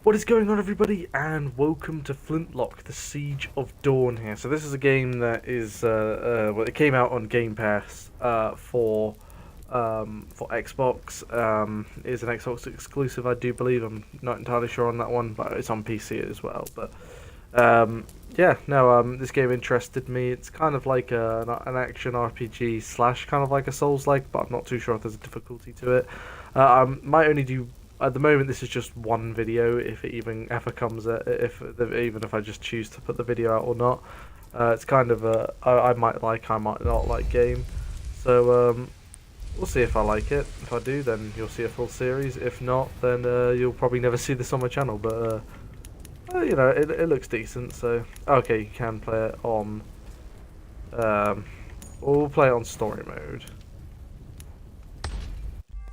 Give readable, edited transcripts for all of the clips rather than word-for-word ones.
What is going on, everybody, and welcome to Flintlock, the Siege of Dawn here. So this is a game that is, well, it came out on Game Pass for Xbox. It is an Xbox exclusive, I do believe. I'm not entirely sure on that one, but it's on PC as well. But this game interested me. It's kind of like an action RPG slash kind of like a Souls-like, but I'm not too sure if there's a difficulty to it. I might only do. At the moment, this is just one video, if it even ever comes, even if I just choose to put the video out or not. It's kind of a, I might like, I might not like game. So, we'll see if I like it. If I do, then you'll see a full series. If not, then you'll probably never see this on my channel. But, you know, it looks decent, so... Okay, you can play it on... we'll play it on story mode.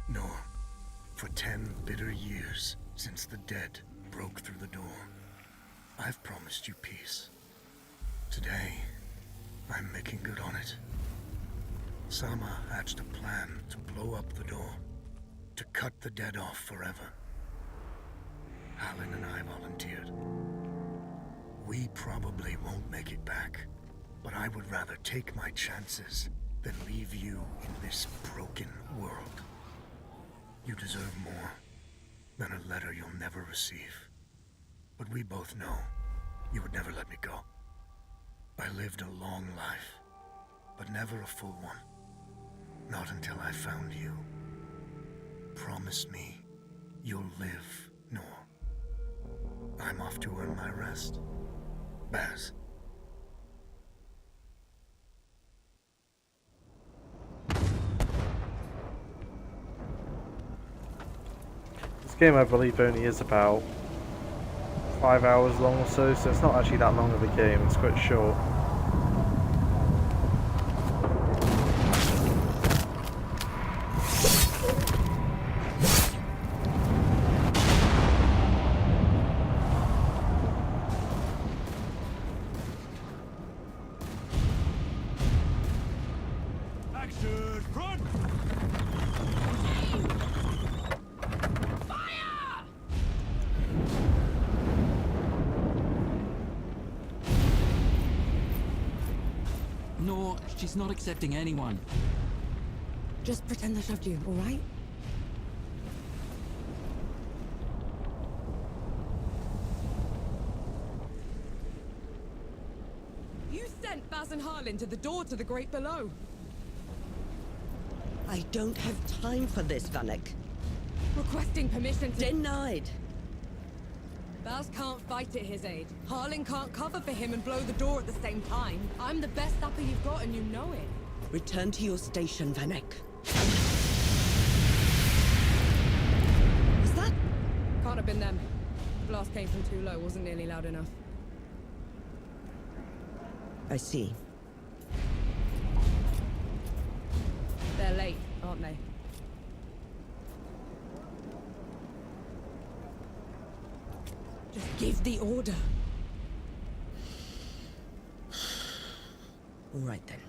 No. For 10 bitter years since the dead broke through the door, I've promised you peace. Today, I'm making good on it. Sama hatched a plan to blow up the door, to cut the dead off forever. Hallen and I volunteered. We probably won't make it back, but I would rather take my chances than leave you in this broken world. You deserve more than a letter you'll never receive. But we both know you would never let me go. I lived a long life, but never a full one. Not until I found you. Promise me you'll live, Noor. I'm off to earn my rest. Baz. This game, I believe, only is about 5 hours long or so it's not actually that long of a game. It's quite short. Action front! No, she's not accepting anyone. Just pretend I shoved you, alright? You sent Baz and Harlan to the door to the Great Below. I don't have time for this, Vanek. Requesting permission to... Denied. Baz can't fight at his age. Harlan can't cover for him and blow the door at the same time. I'm the best upper you've got and you know it. Return to your station, Vanek. Was that? Can't have been them. The blast came from too low, wasn't nearly loud enough. I see. They're late, aren't they? Just give the order. All right, then.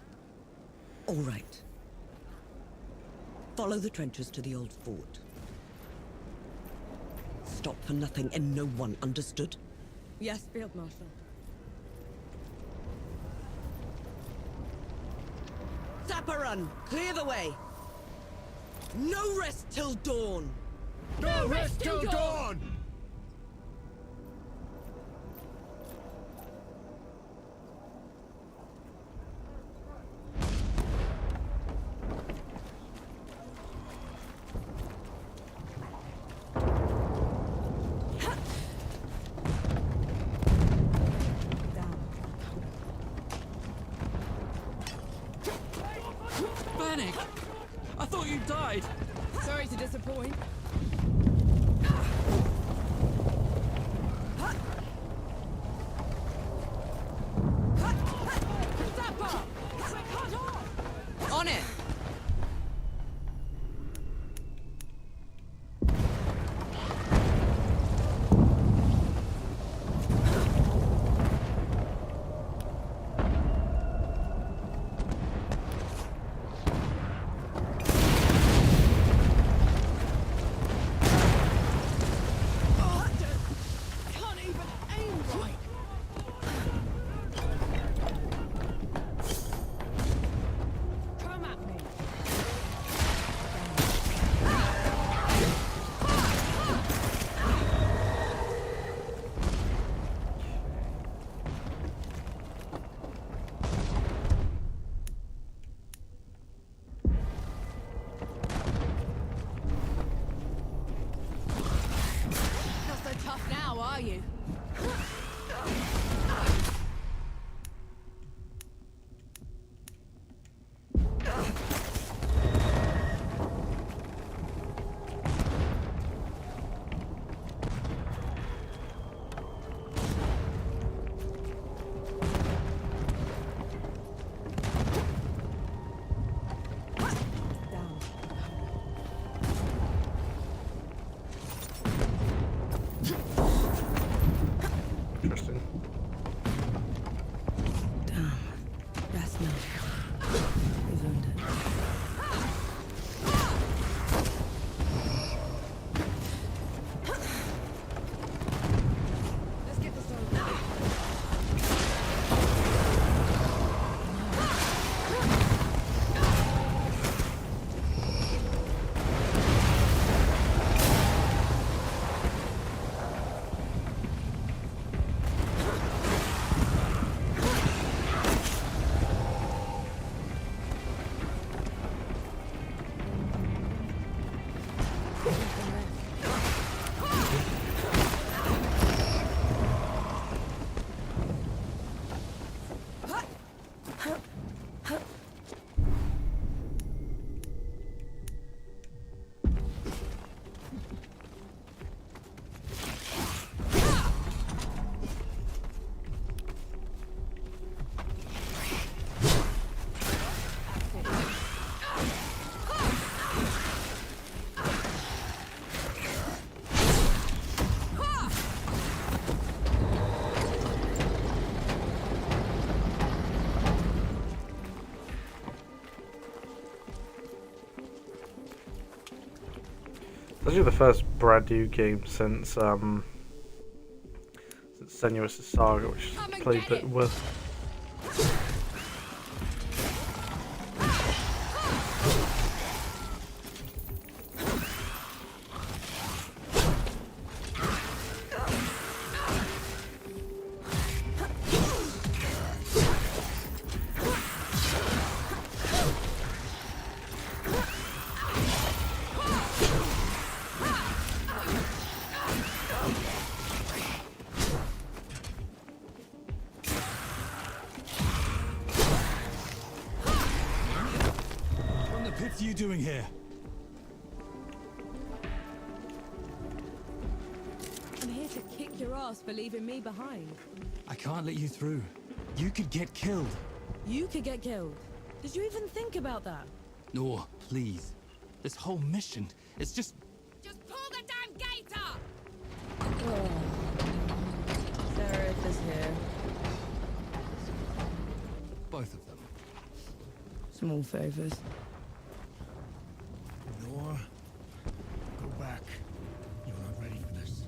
All right. Follow the trenches to the old fort. Stop for nothing and no one, understood? Yes, Field Marshal. Zapparun, clear the way! No rest till dawn! No rest till dawn! Vanek! I thought you died! Sorry to disappoint. On it! tough now, are you? Interesting. Damn. Rest now. We've earned it. Let's get this over. It's actually the first brand new game since Senua's Saga, which Come I and played get bit it. with. What the pits are you doing here? I'm here to kick your ass for leaving me behind. I can't let you through. You could get killed. You could get killed. Did you even think about that? No, please. This whole mission, it's just... Just pull the damn gate up! Seraph is here. both of them. Small favors. Nor, go back. You're not ready for this.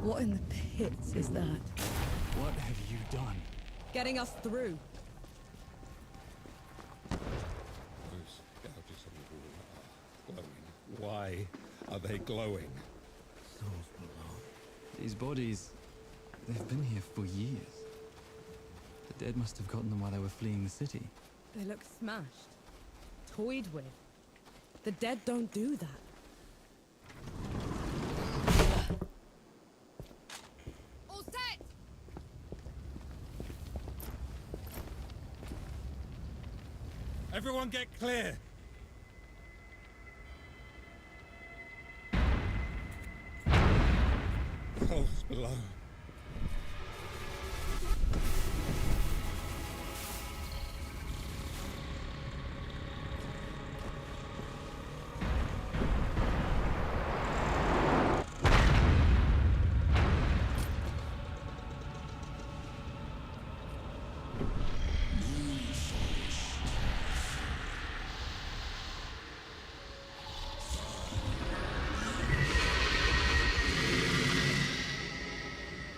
What in the pits is that? What have you done? Getting us through. Those gouges on the wall are glowing. Why are they glowing? Souls below. These bodies, they've been here for years. The dead must have gotten them while they were fleeing the city. They look smashed. Toyed with. The dead don't do that. All set! Everyone get clear! Souls below.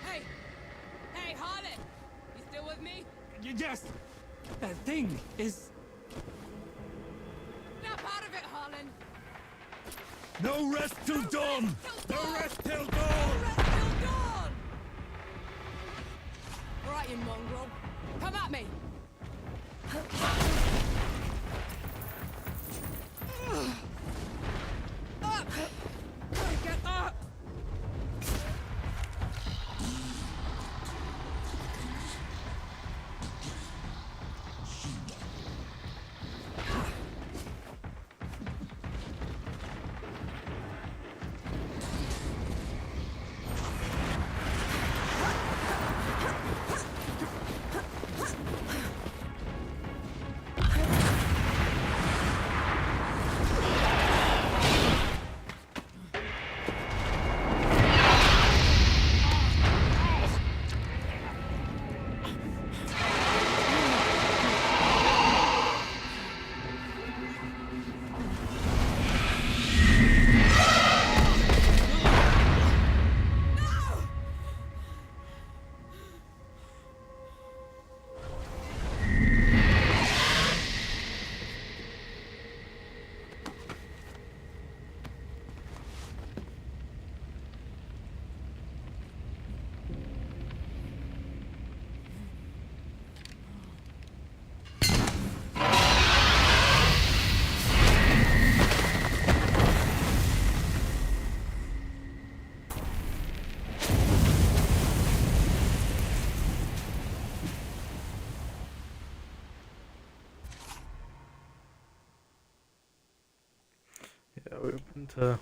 Hey! Hey, Harlan! You still with me? Yes! That thing is... Snap out of it, Harlan! No rest till dawn! till No dawn! rest till No dawn! rest till dawn! All right, you mongrel. Come at me! Up! Get up!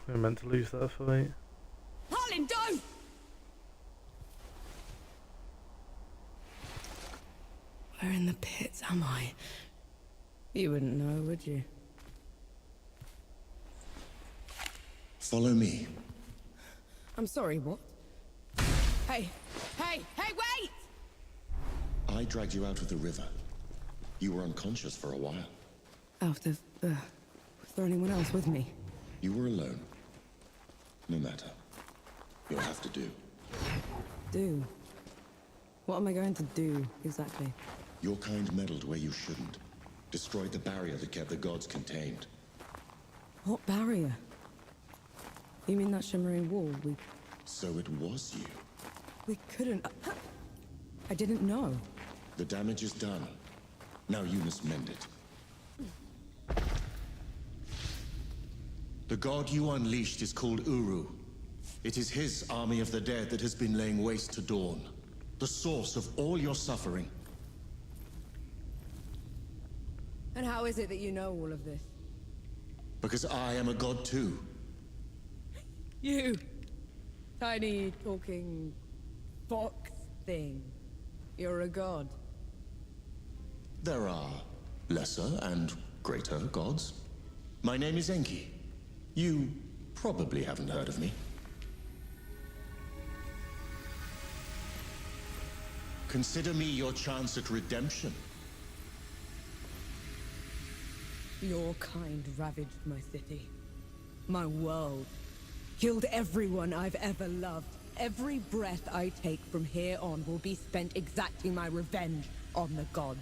meant to lose that fight. Harlan, don't! Where in the pits am I? You wouldn't know, would you? Follow me. I'm sorry, what? Hey, wait! I dragged you out of the river. You were unconscious for a while. Out of, was there anyone else with me? You were alone. No matter. You'll have to do. Do? What am I going to do, exactly? Your kind meddled where you shouldn't. Destroyed the barrier that kept the gods contained. What barrier? You mean that shimmering wall? So it was you. We couldn't... I didn't know. The damage is done. Now you must mend it. The god you unleashed is called Uru. It is his army of the dead that has been laying waste to Dawn. The source of all your suffering. And how is it that you know all of this? Because I am a god too. You! Tiny, talking... fox thing. You're a god. There are lesser and greater gods. My name is Enki. You probably haven't heard of me. Consider me your chance at redemption. Your kind ravaged my city. My world. Killed everyone I've ever loved. Every breath I take from here on will be spent exacting my revenge on the gods.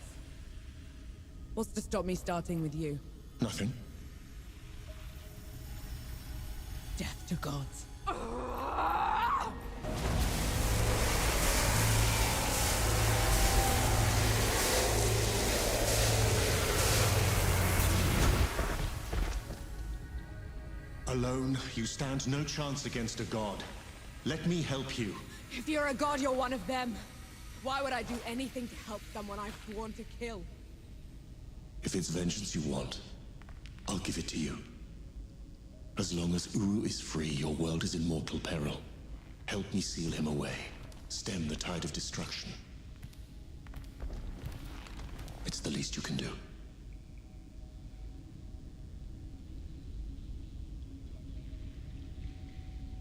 What's to stop me starting with you? Nothing. Death to gods. Alone, you stand no chance against a god. Let me help you. If you're a god, you're one of them. Why would I do anything to help someone I've sworn to kill? If it's vengeance you want, I'll give it to you. As long as Uru is free, your world is in mortal peril. Help me seal him away. Stem the tide of destruction. It's the least you can do.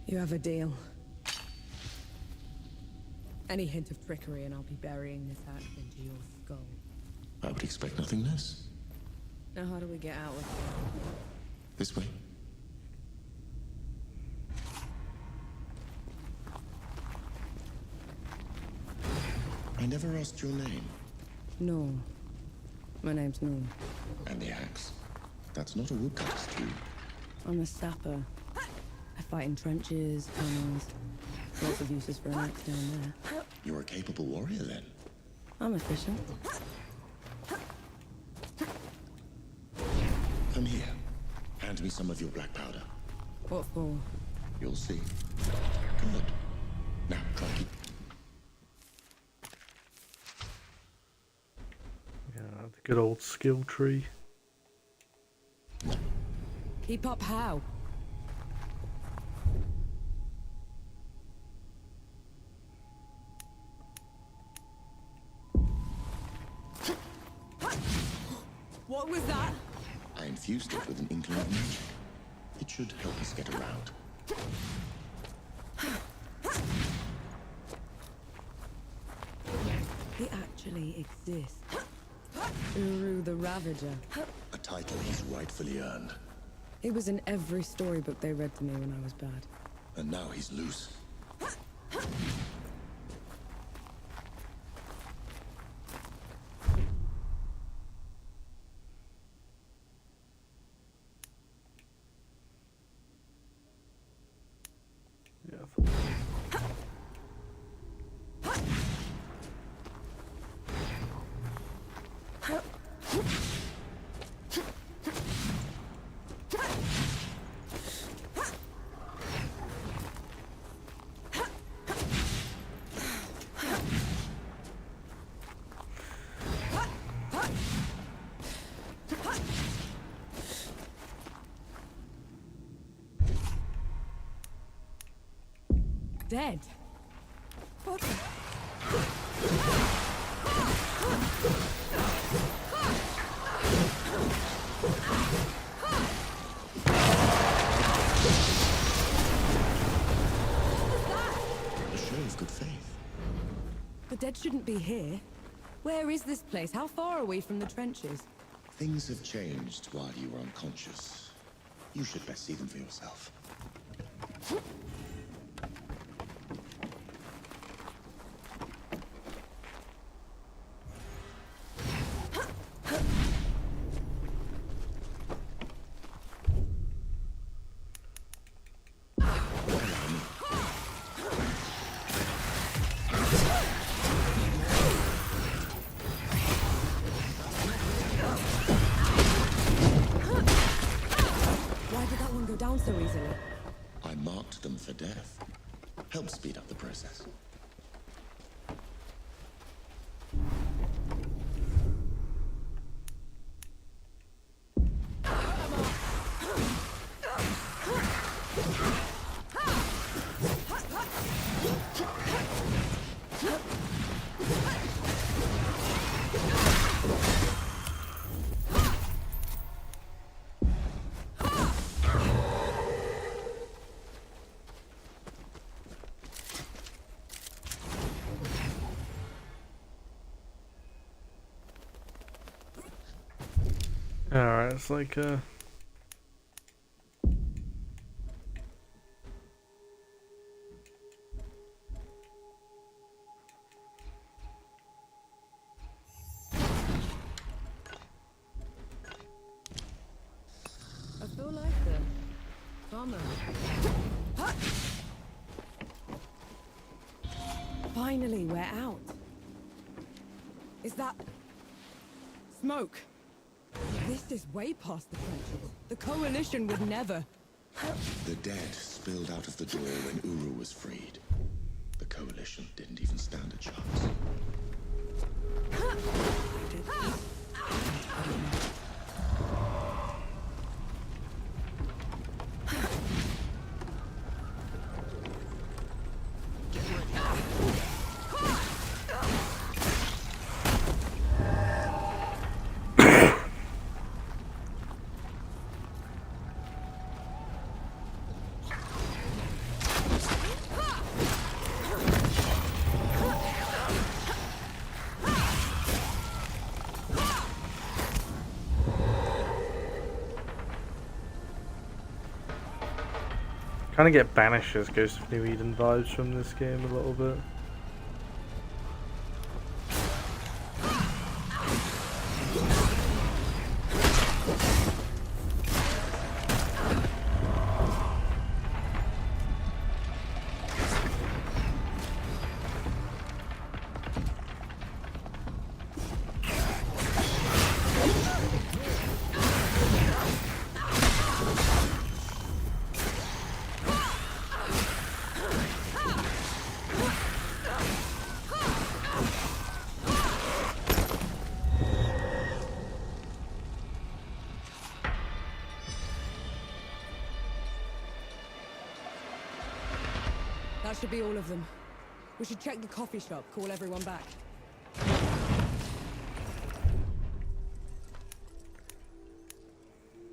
You have a deal. Any hint of trickery and I'll be burying this axe into your skull. I would expect nothing less. Now how do we get out of here? This way. I never asked your name. No. My name's No. And the axe. That's not a woodcutter's tool. I'm a sapper. I fight in trenches, tunnels. Lots of uses for an axe down there. You're a capable warrior, then. I'm efficient. Come here. Hand me some of your black powder. What for? You'll see. Good. Now, try and keep... Yeah, the good old skill tree. Keep up how? What was that? I infused it with an inkling of magic. It should help us get around. He actually exists. Uru the Ravager. A title he's rightfully earned. He was in every storybook they read to me when I was bad. And now he's loose. Yeah, I thought. dead. What? A show of good faith. The dead shouldn't be here. Where is this place? How far are we from the trenches? Things have changed while you were unconscious. You should best see them for yourself. Why did that one go down so easily? I marked them for death. Help speed up the process. Alright, it's like I feel like the farmer. Finally, we're out. Is that smoke? This is way past the trenches. The Coalition would never. The dead spilled out of the door when Uru was freed. The Coalition didn't even stand a chance. kind of get Banished as Ghost of New Eden vibes from this game a little bit. That should be all of them. We should check the coffee shop, call everyone back.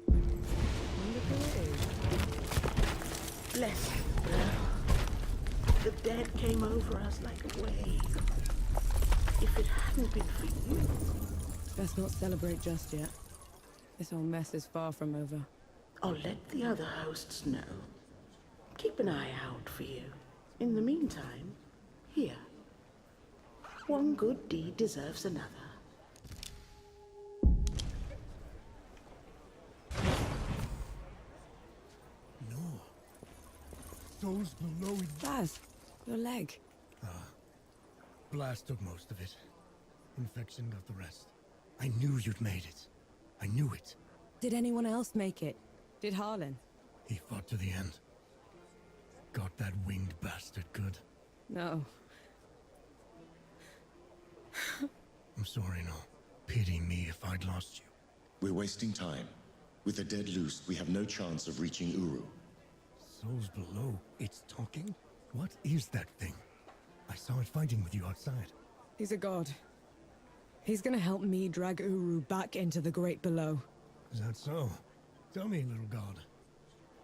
Wonder who it is. Bless you, girl. The dead came over us like a wave. If it hadn't been for you... Best not celebrate just yet. This whole mess is far from over. I'll let the other hosts know. Keep an eye out for you. In the meantime, here. One good deed deserves another. No. Souls below it. Baz, your leg. Blast took most of it. Infection got the rest. I knew you'd made it. I knew it. Did anyone else make it? Did Harlan? He fought to the end. Got that winged bastard good. No. I'm sorry, no. Pity me if I'd lost you. We're wasting time. With the dead loose, we have no chance of reaching Uru. Souls below, it's talking? What is that thing? I saw it fighting with you outside. He's a god. He's gonna help me drag Uru back into the Great Below. Is that so? Tell me, little god.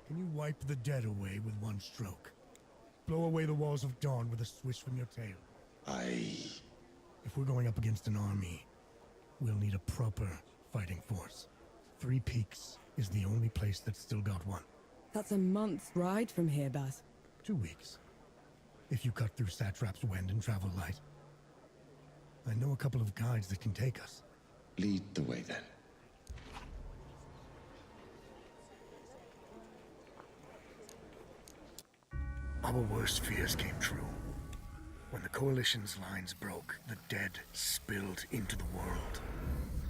Can you wipe the dead away with one stroke? Blow away the walls of dawn with a swish from your tail? If we're going up against an army, we'll need a proper fighting force. Three Peaks is the only place that's still got one. That's a month's ride from here, Baz. 2 weeks. If you cut through Satrap's Wind and travel light. I know a couple of guides that can take us. Lead the way then. Our worst fears came true. When the Coalition's lines broke, the dead spilled into the world.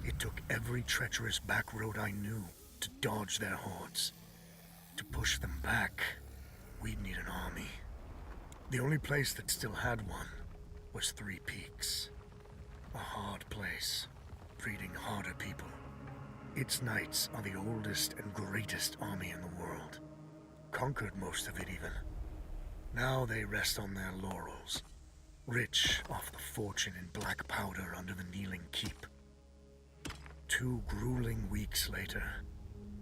It took every treacherous back road I knew to dodge their hordes. To push them back, we'd need an army. The only place that still had one was Three Peaks. A hard place, breeding harder people. Its knights are the oldest and greatest army in the world. Conquered most of it even. Now they rest on their laurels, rich off the fortune in black powder under the Kneeling Keep. 2 grueling weeks later,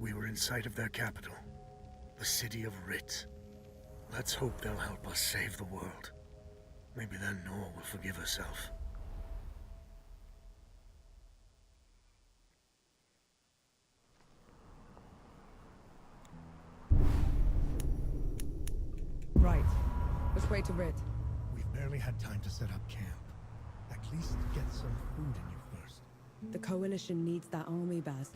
we were in sight of their capital, the city of Writ. Let's hope they'll help us save the world. Maybe then Nor will forgive herself. Right. Which way to Rid? We've barely had time to set up camp. At least get some food in you first. The Coalition needs that army, Baz.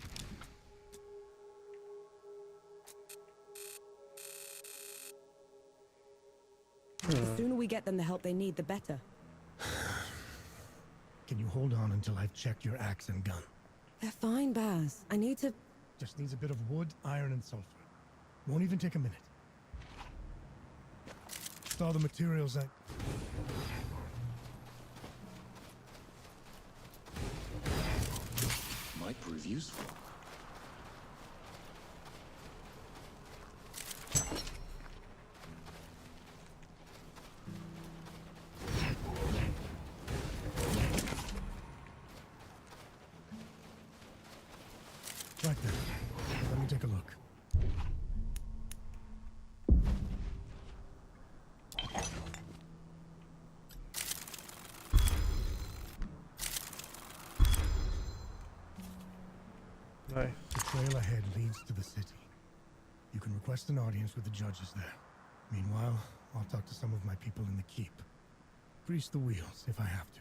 The sooner we get them the help they need, the better. Can you hold on until I've checked your axe and gun? They're fine, Baz. I need to... Just needs a bit of wood, iron, and sulfur. Won't even take a minute. Just all the materials I... Might prove useful. Right then. Let me take a look. Nice. The trail ahead leads to the city. You can request an audience with the judges there. Meanwhile, I'll talk to some of my people in the keep. Grease the wheels if I have to.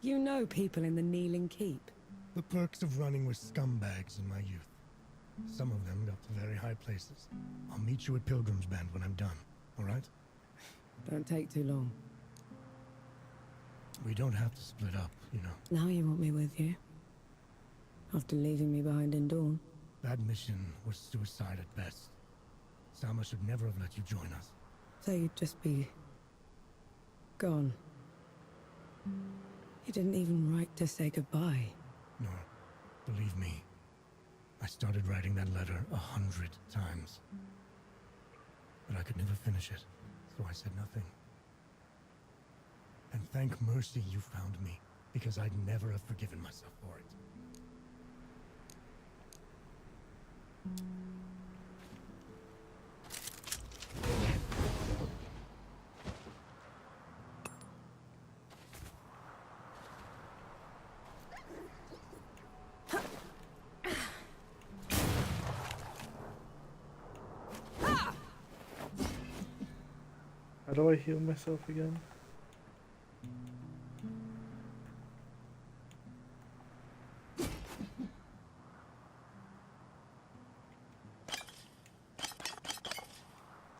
You know people in the Kneeling Keep. The perks of running with scumbags in my youth. Some of them got to very high places. I'll meet you at Pilgrim's Bend when I'm done, all right? Don't take too long. We don't have to split up, you know. Now you want me with you? After leaving me behind in Dawn? That mission was suicide at best. Sama should never have let you join us. So you'd just be... gone. You didn't even write to say goodbye. No, believe me. I started writing that letter 100 times. But I could never finish it, so I said nothing. And thank mercy you found me, because I'd never have forgiven myself for it. How do I heal myself again?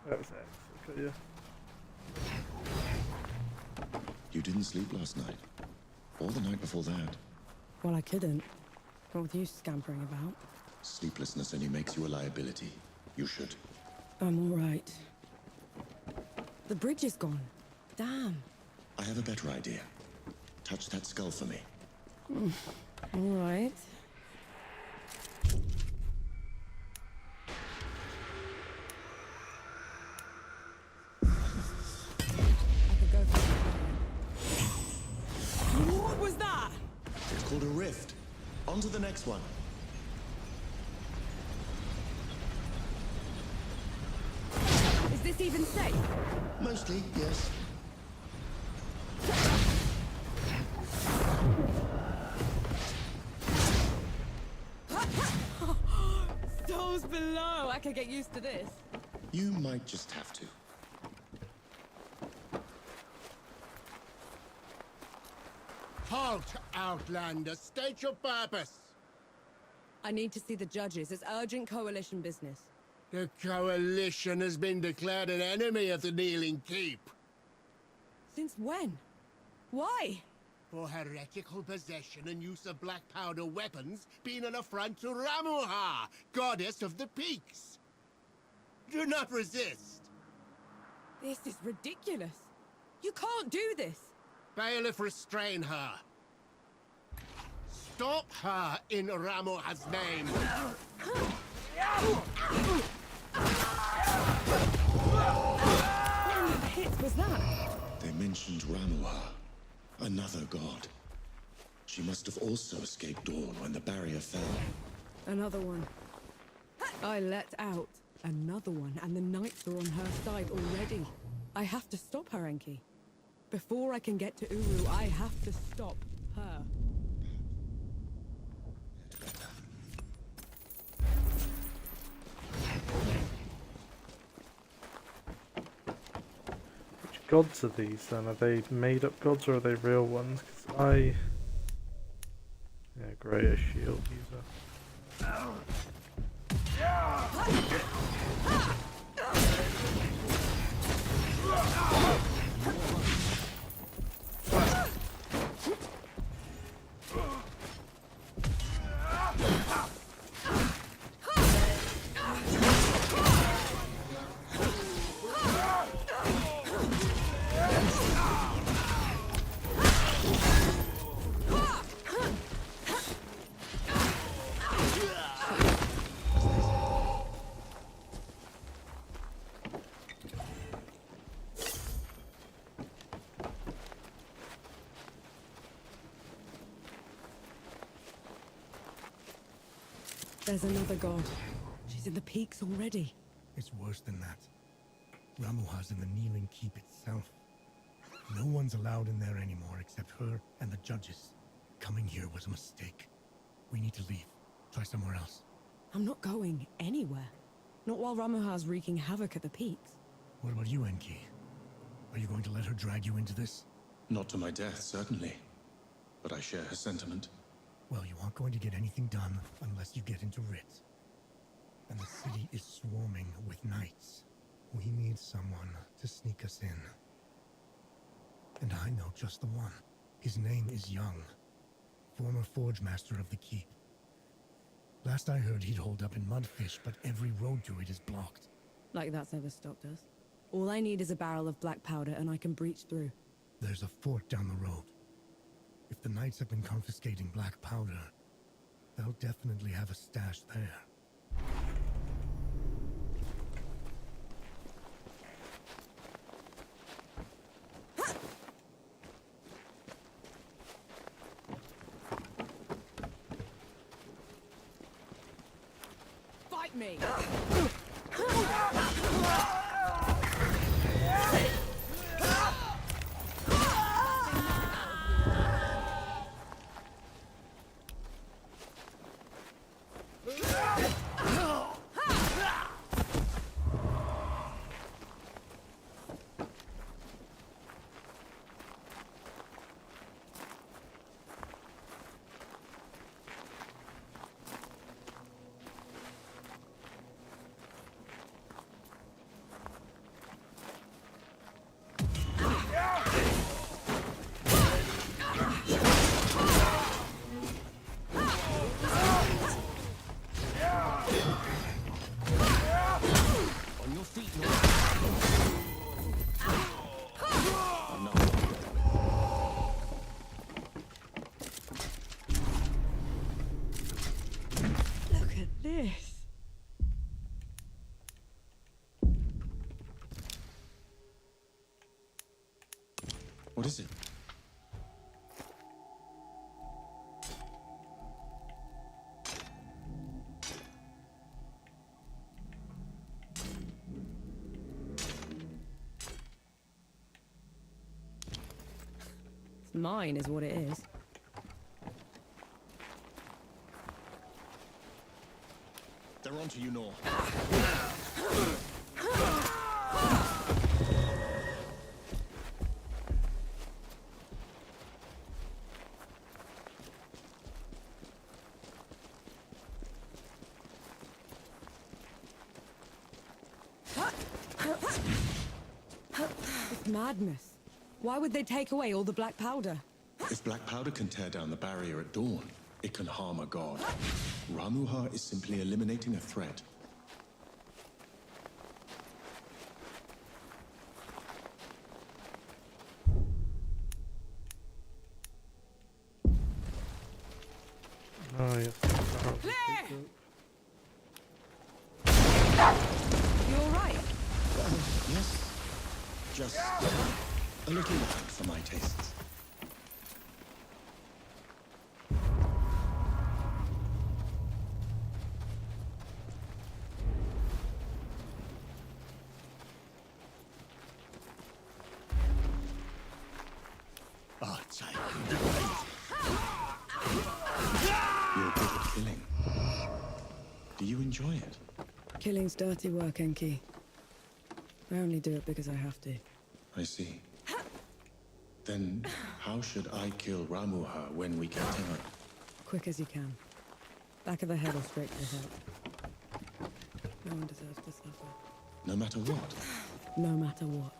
That was X. Okay, yeah. You didn't sleep last night? Or the night before that? Well, I couldn't. What with you scampering about? Sleeplessness only makes you a liability. You should. I'm all right. The bridge is gone. Damn. I have a better idea. Touch that skull for me. All right. On to the next one. Is this even safe? Mostly, yes. Those below! I could get used to this. You might just have to. Halt, Outlander. State your purpose. I need to see the judges. It's urgent Coalition business. The Coalition has been declared an enemy of the Kneeling Keep. Since when? Why? For heretical possession and use of black powder weapons being an affront to Ramuha, goddess of the peaks. Do not resist. This is ridiculous. You can't do this. Bailiff, restrain her. Stop her in Ramuha's name. What in the pit was that? They mentioned Ramuha, another god. She must have also escaped Dawn when the barrier fell. Another one. I let out another one, and the knights are on her side already. I have to stop her, Enki. Before I can get to Uru, I have to stop her. Which gods are these then? Are they made up gods or are they real ones? Because yeah, greater shield user. There's another god. She's in the peaks already. It's worse than that. Ramuha's in the Kneeling Keep itself. No one's allowed in there anymore except her and the judges. Coming here was a mistake. We need to leave. Try somewhere else. I'm not going anywhere. Not while Ramuha's wreaking havoc at the peaks. What about you, Enki? Are you going to let her drag you into this? Not to my death, certainly. But I share her sentiment. Well, you aren't going to get anything done unless you get into Rit. And the city is swarming with knights. We need someone to sneak us in. And I know just the one. His name is Young, former forge master of the keep. Last I heard, he'd hold up in Mudfish, but every road to it is blocked. Like that's ever stopped us. All I need is a barrel of black powder and I can breach through. There's a fort down the road. If the knights have been confiscating black powder, they'll definitely have a stash there. Fight me! Look at this. What is it? It's mine is what it is. They're onto you, Nor. It's madness. Why would they take away all the black powder? If black powder can tear down the barrier at dawn, it can harm a god. Ramuha is simply eliminating a threat. Oh, yes. You alright? Yes, just a little loud for my tastes. Oh, Seige. You're good at killing. Do you enjoy it? Killing's dirty work, Enki. I only do it because I have to. I see. Then how should I kill Ramuha when we get to her? Quick as you can. Back of the head or straight to the heart. No one deserves to suffer. No matter what? No matter what.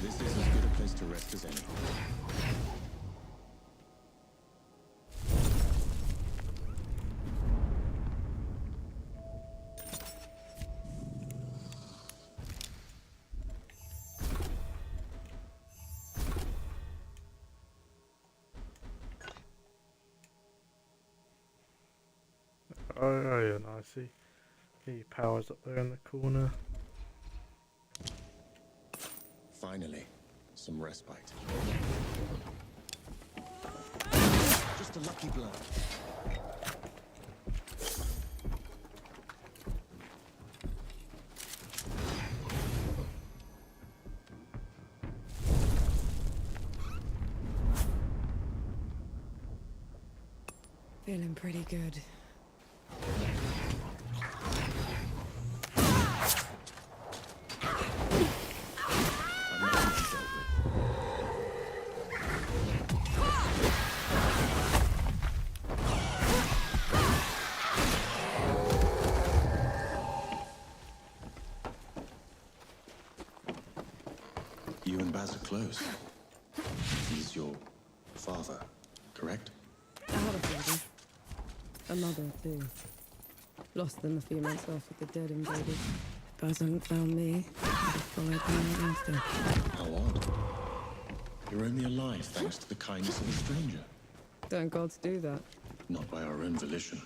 This is as good a place to rest as any. Oh, yeah, no, I see. The power's up there in the corner. Finally, some respite. Just a lucky blow. Feeling pretty good. You and Baz are close. He's your father, correct? I had a father. A mother, too. Lost them a few months after the dead invaded. Baz hadn't found me. I'd have followed them out after. How odd. You're only alive thanks to the kindness of a stranger. Don't gods do that? Not by our own volition.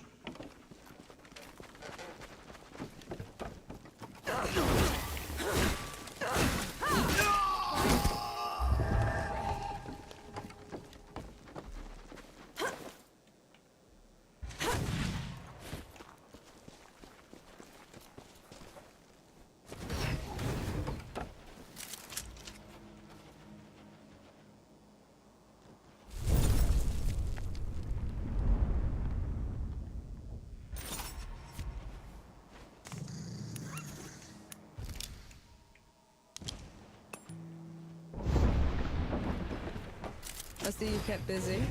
I see you kept busy.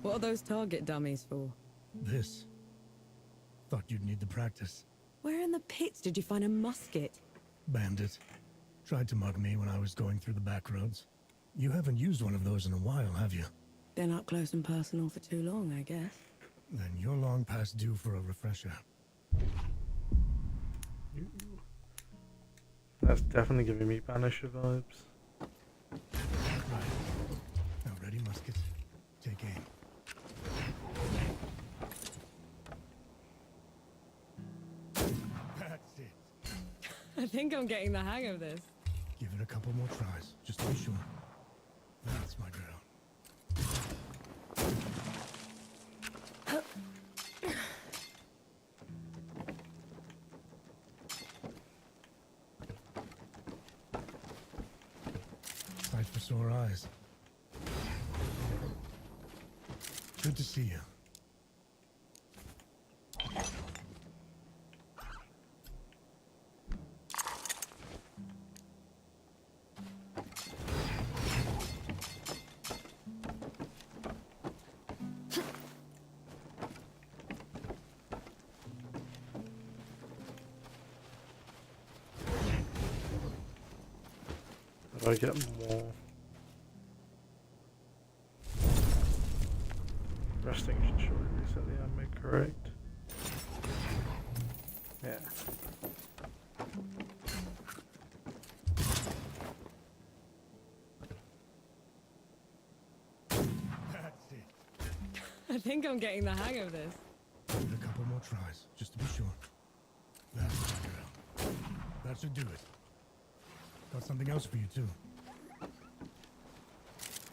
What are those target dummies for? This. Thought you'd need the practice. Where in the pits did you find a musket? Bandit. Tried to mug me when I was going through the back roads. You haven't used one of those in a while, have you? Been up close and personal for too long, I guess. Then you're long past due for a refresher. That's definitely giving me Banisher vibes. Right. Now ready, muskets. Take aim. That's it. I think I'm getting the hang of this. Give it a couple more tries, just to be sure. That's my girl. Sight for sore eyes. Good to see you. Do I get more? Resting should surely reset the ammo, correct? Yeah. That's it. I think I'm getting the hang of this. Give it a couple more tries, just to be sure. That's my girl. That should do it. Got something else for you, too.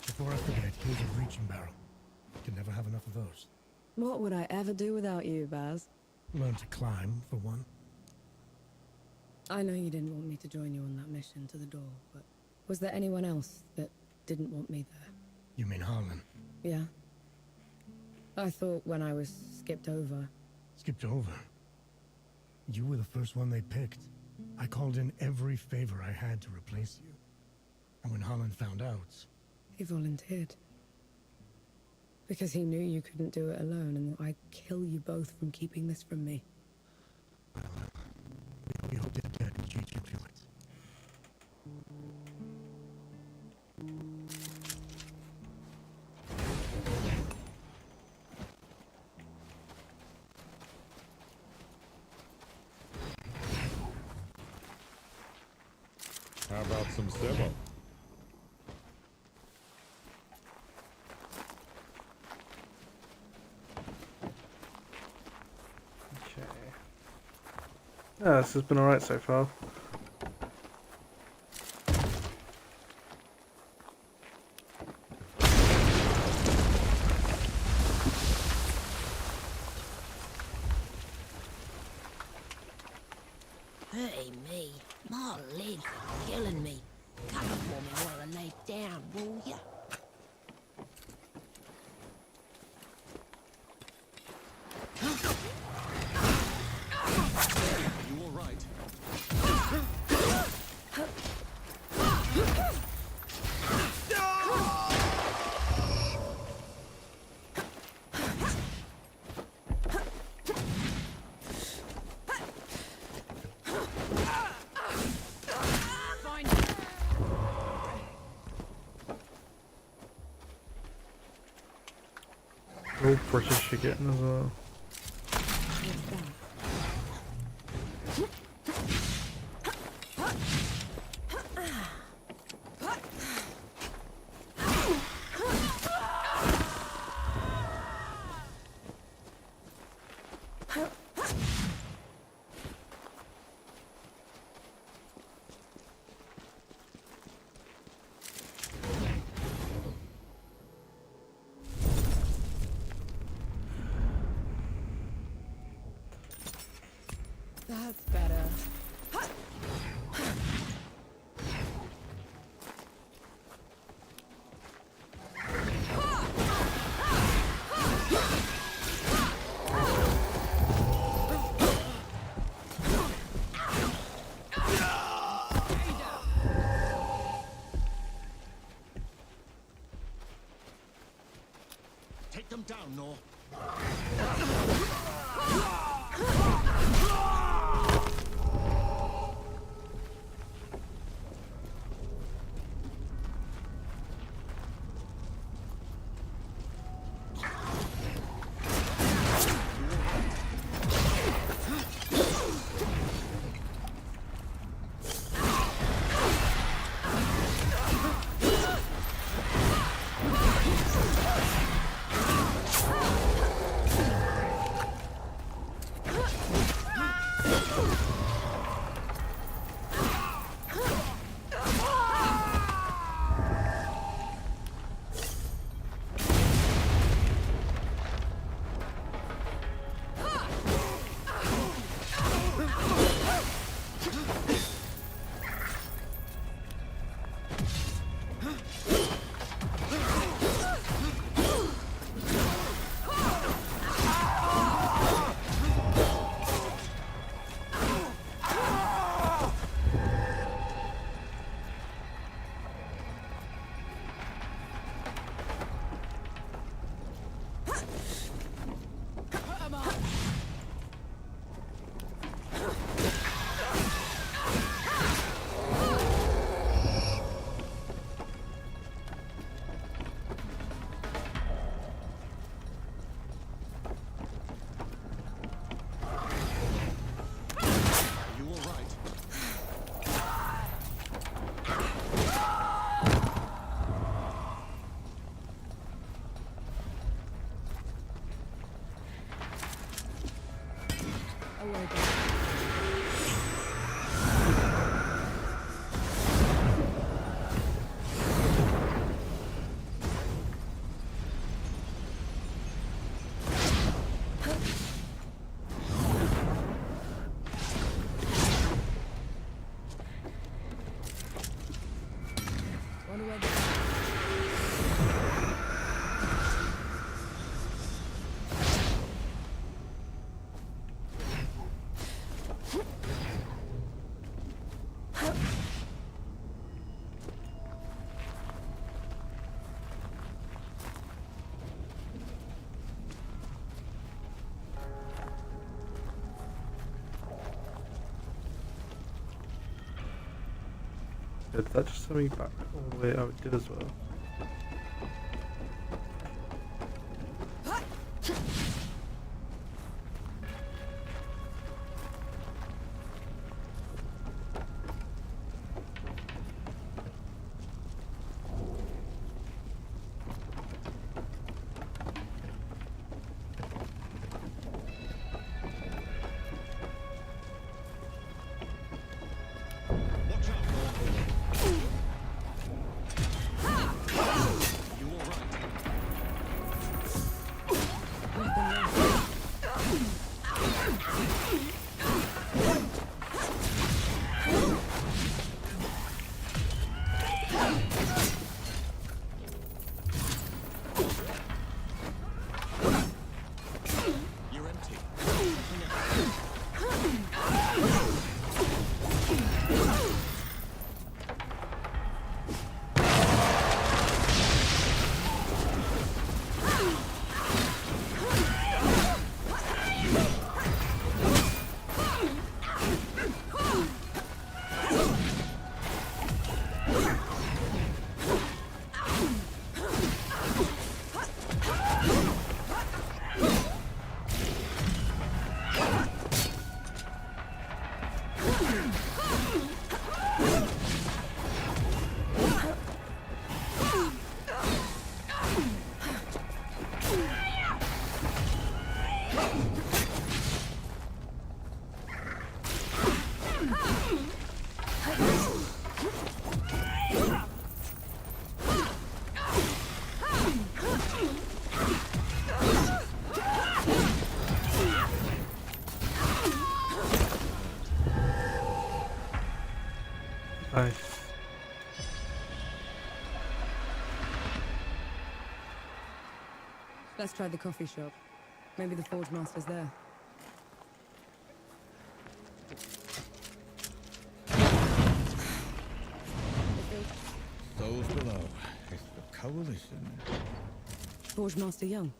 Before I forget, here's a breaching barrel. Can never have enough of those. What would I ever do without you, Baz? Learn to climb, for one. I know you didn't want me to join you on that mission to the door, but was there anyone else that didn't want me there? You mean Harlan? Yeah. I thought when I was skipped over. Skipped over? You were the first one they picked. I called in every favor I had to replace you. And when Harlan found out... He volunteered. Because he knew you couldn't do it alone, and that I'd kill you both from keeping this from me. We hope your dad can cheat you to it. How about some Sebo? Okay. Yeah, this has been alright so far. Hey, me. My legs are killing me. Cover for me while I lay down, will ya? You all right? All British you're getting as well. That's better. Take them down, Nor. Did that just send me back all the way? Oh, it did as well. Nice. Let's try the coffee shop. Maybe the Forge Master's there. Those below. It's the Coalition. Forge Master Young.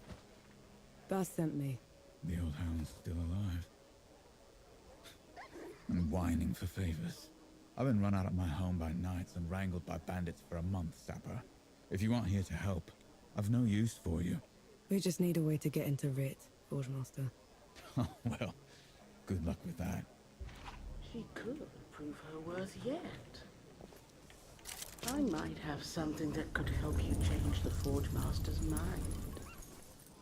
Bass sent me. The old hound's still alive. And whining for favors. I've been run out of my home by knights and wrangled by bandits for a month, Sapper. If you aren't here to help, I've no use for you. We just need a way to get into Writ, Forge Master. Oh, well, good luck with that. She could prove her worth yet. I might have something that could help you change the Forge Master's mind.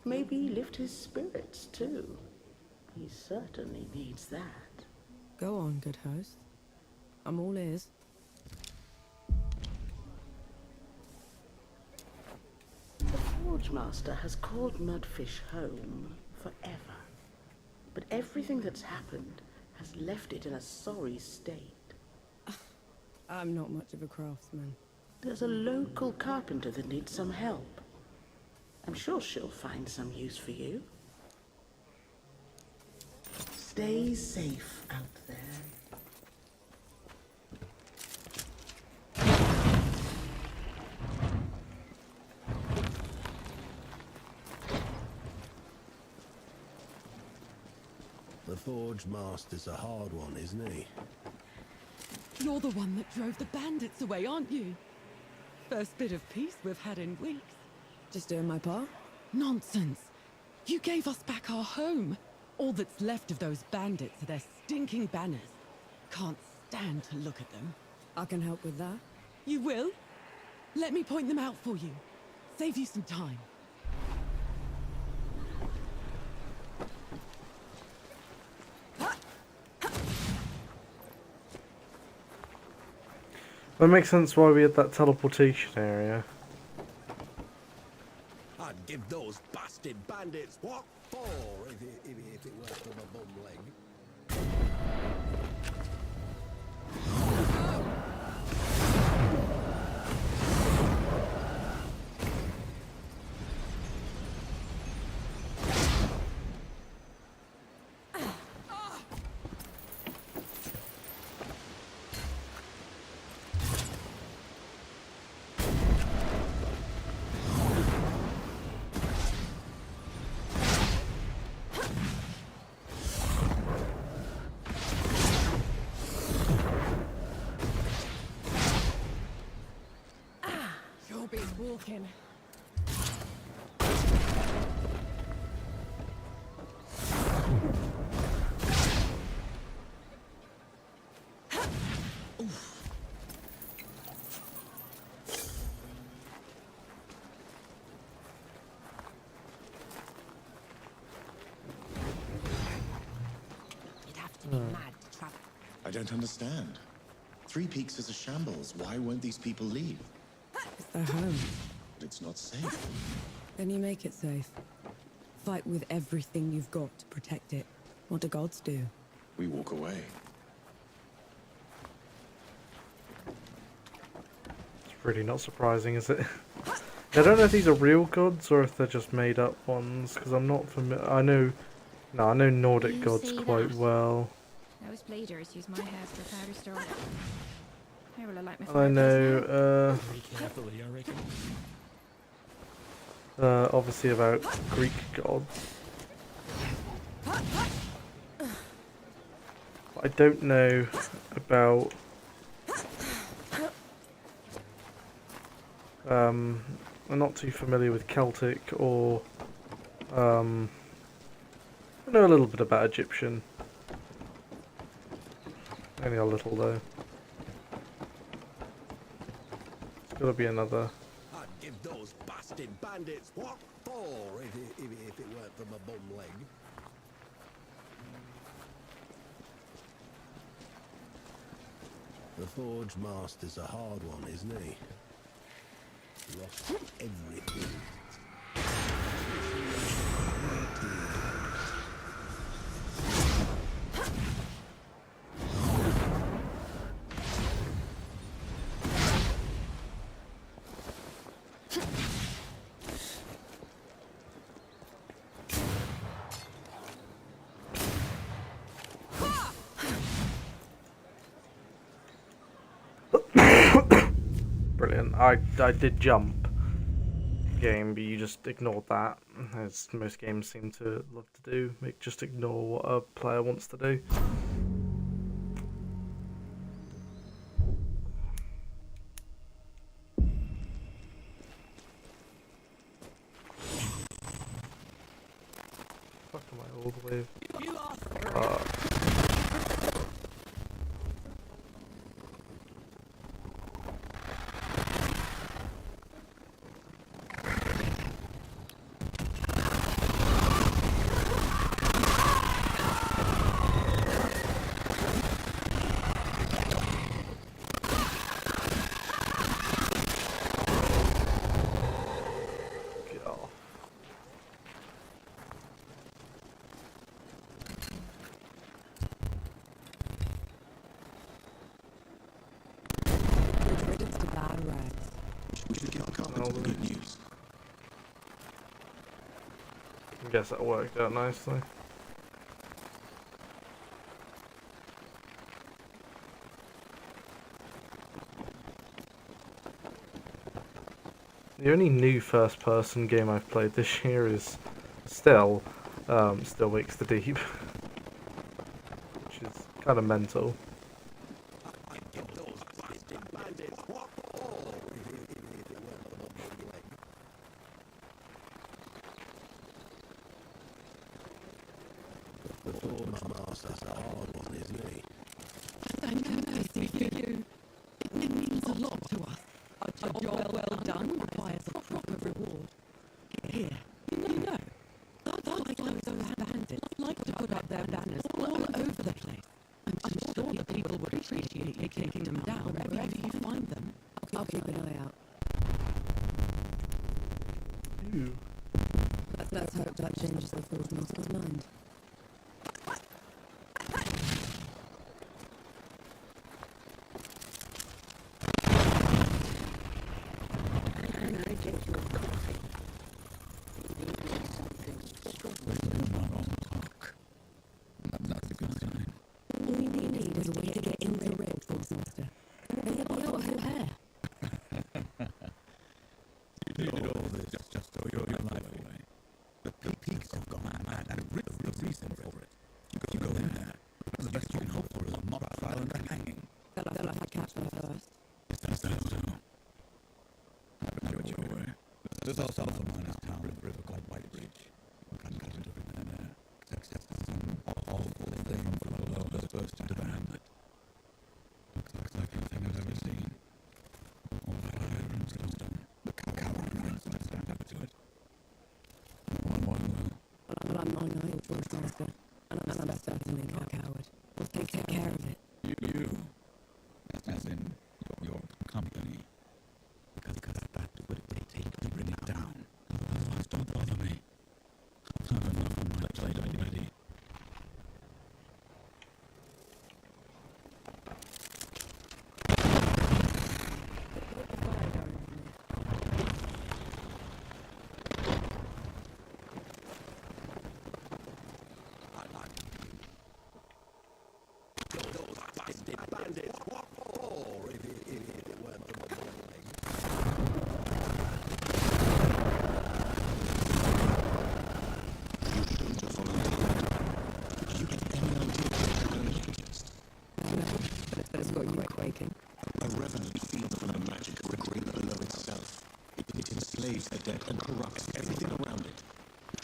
Maybe lift his spirits, too. He certainly needs that. Go on, good host. I'm all ears. The Forge Master has called Mudfish home forever. But everything that's happened has left it in a sorry state. I'm not much of a craftsman. There's a local carpenter that needs some help. I'm sure she'll find some use for you. Stay safe out there. The Forge Master's a hard one, isn't he? You're the one that drove the bandits away, aren't you? First bit of peace we've had in weeks. Just doing my part? Nonsense. You gave us back our home. All that's left of those bandits are their stinking banners. Can't stand to look at them. I can help with that. You will? Let me point them out for you. Save you some time. That makes sense why we had that teleportation area. I'd give those bastard bandits what for if it were from a bum leg. beats walking. You'd have to be mad to travel. I don't understand. Three Peaks is a shambles. Why won't these people leave? It's their home. But it's not safe. Then you make it safe. Fight with everything you've got to protect it. What do gods do? We walk away. It's really not surprising, is it? I don't know if these are real gods or if they're just made up ones, because I'm not familiar. I know Nordic You gods see quite that? well. Those bleeders use my hair for powder storage. How will I like my I fireplace know, Be carefully, I reckon. obviously about Greek gods. I don't know about I'm not too familiar with Celtic or I know a little bit about Egyptian. Only a little though. There's gotta be another. I'd give those bastard bandits what for if it weren't for my bum leg. The Forge Master's a hard one, isn't he? Lost everything. Brilliant. I did jump game, but you just ignored that, as most games seem to love to do. Just ignore what a player wants to do. Fuck am I all the way? Good news. I guess that worked out nicely. The only new first-person game I've played this year is still Wakes the Deep, which is kind of mental. The Forge Master's a hard one, isn't he? Thank goodness for you. It means a lot to us. A job well done requires a proper reward. Here, you know, thugs like those bandits like to put up their banners all over the place. I'm sure the people would appreciate you taking them down wherever you find them. I'll keep an eye out. Ooh. Let's hope that changes the Forge Master's mind. All you need is a way to get in the road, Forge Master. And you'll be out of your hair. You did all this just to throw your life away. The peaks have gone mad and rid of the reason for it. You go in there. The best you can hope for is a mock trial and a hanging. They'll have to catch me first. It's so. There's also a miners town in the river called Whitebridge. We can't get into it there. Except some awful thing from below has burst into the hamlet. Looks like anything I've ever seen. All that iron and stone. The coward remains and stand up to it. One will. Well, I'm not your George Master, and I'm certainly not a coward. We'll take care of it. You. As in your company. Because that would take to bring it down. Otherwise, don't bother me. I've enough on my plate already. But it's got you quaking. A revenant feeds from the magic of the great below itself. It enslaves the dead and corrupts everything around it.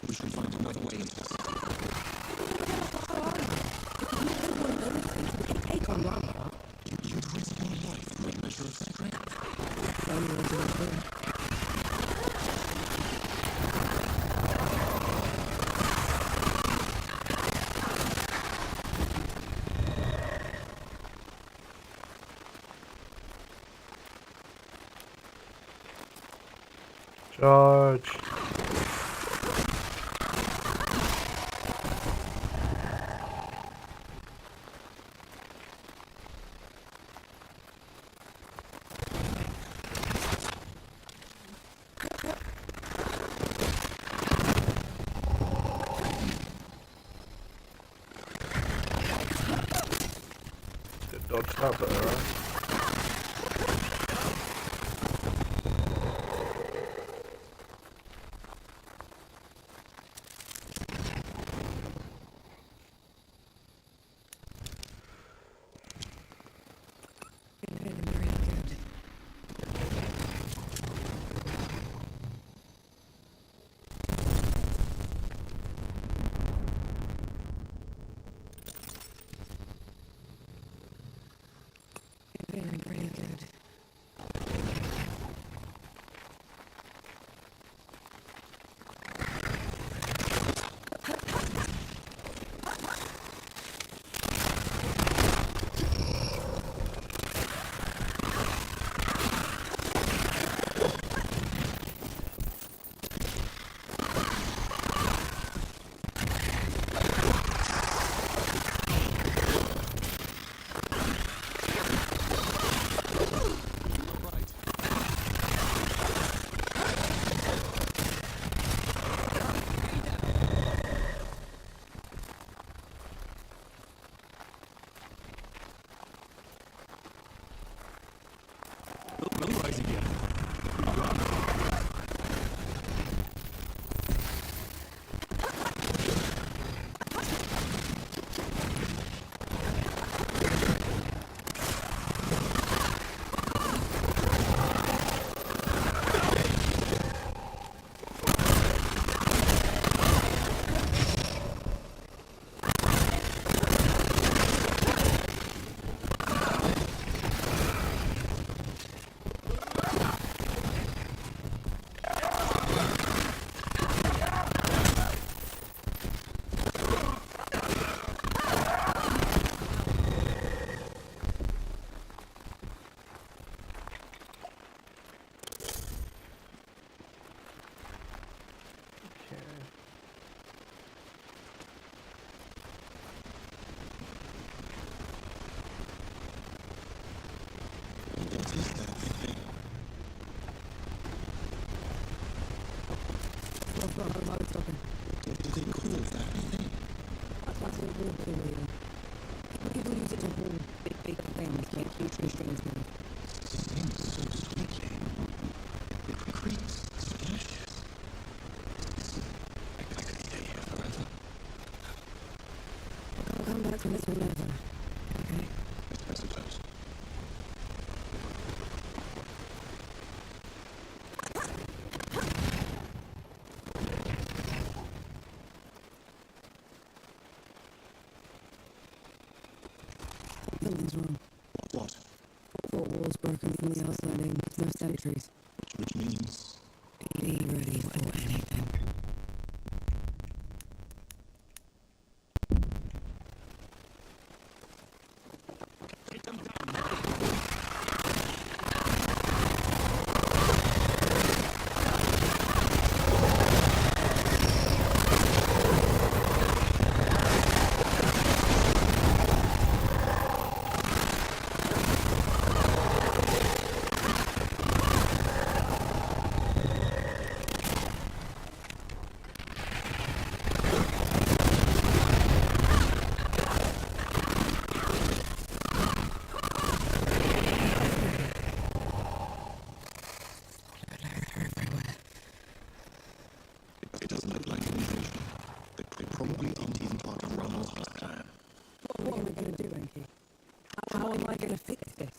We should find another way into this. Take on one part. You'd risk your life for a measure of strength. Only one to do. Charge. Dodge that bit, alright. Very good. People use it to hold big things, make huge machines move. It seems so sweetly. It creaks delicious. I could stay here forever. I'll come back from this whenever. Okay? I suppose. Something else landing. No sentries. Which means Be ready for anything. it doesn't look like an invasion. They probably aren't even part of Rommel's plan. What am I going to do, Enki? How am I going to fix this?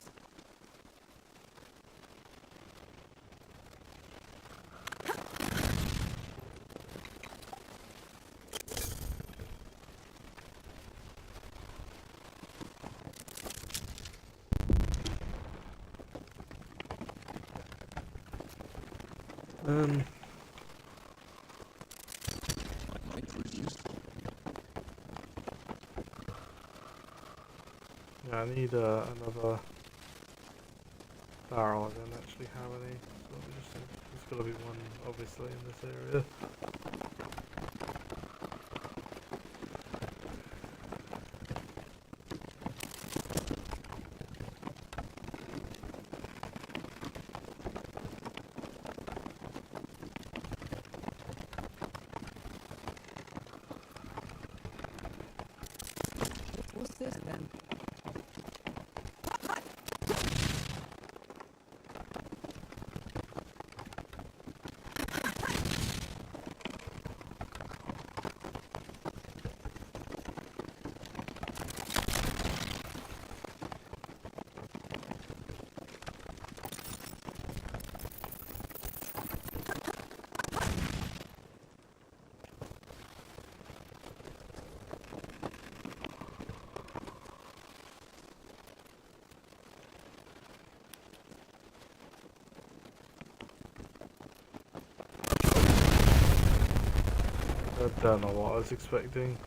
Might prove useful. Yeah, I need another barrel. I don't actually have any. So let me just think. There's got to be one, obviously, in this area. What's this then? I don't know what I was expecting.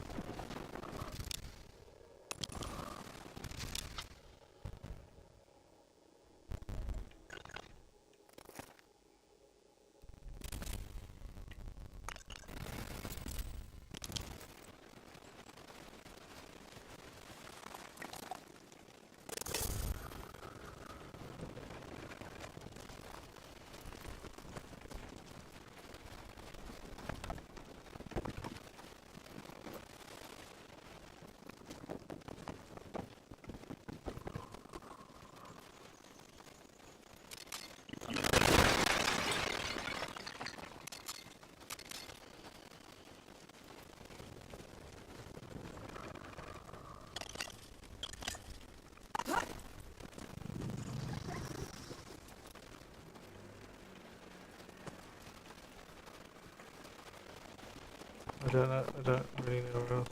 I don't know. I don't really know where else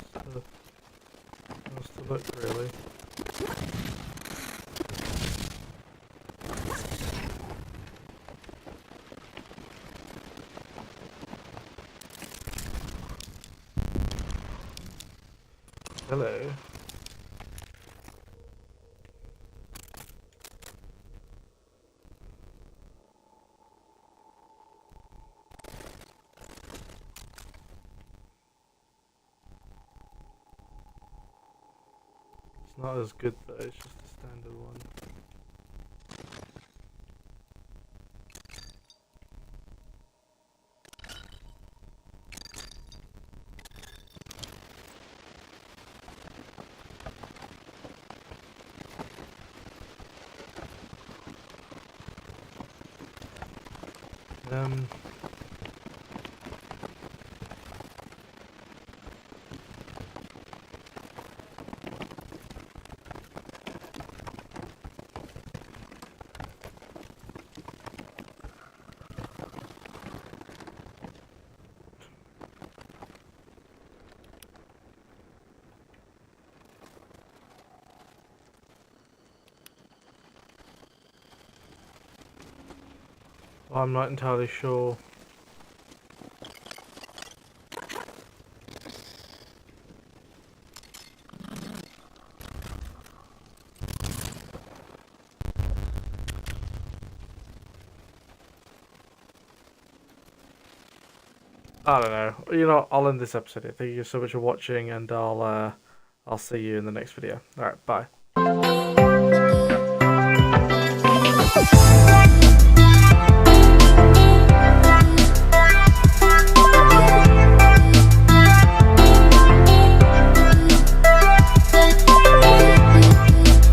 to look, really. Hello. It's not as good though, it's just a standard one. I'm not entirely sure. I don't know. You know, I'll end this episode here. Thank you so much for watching, and I'll see you in the next video. Alright, bye.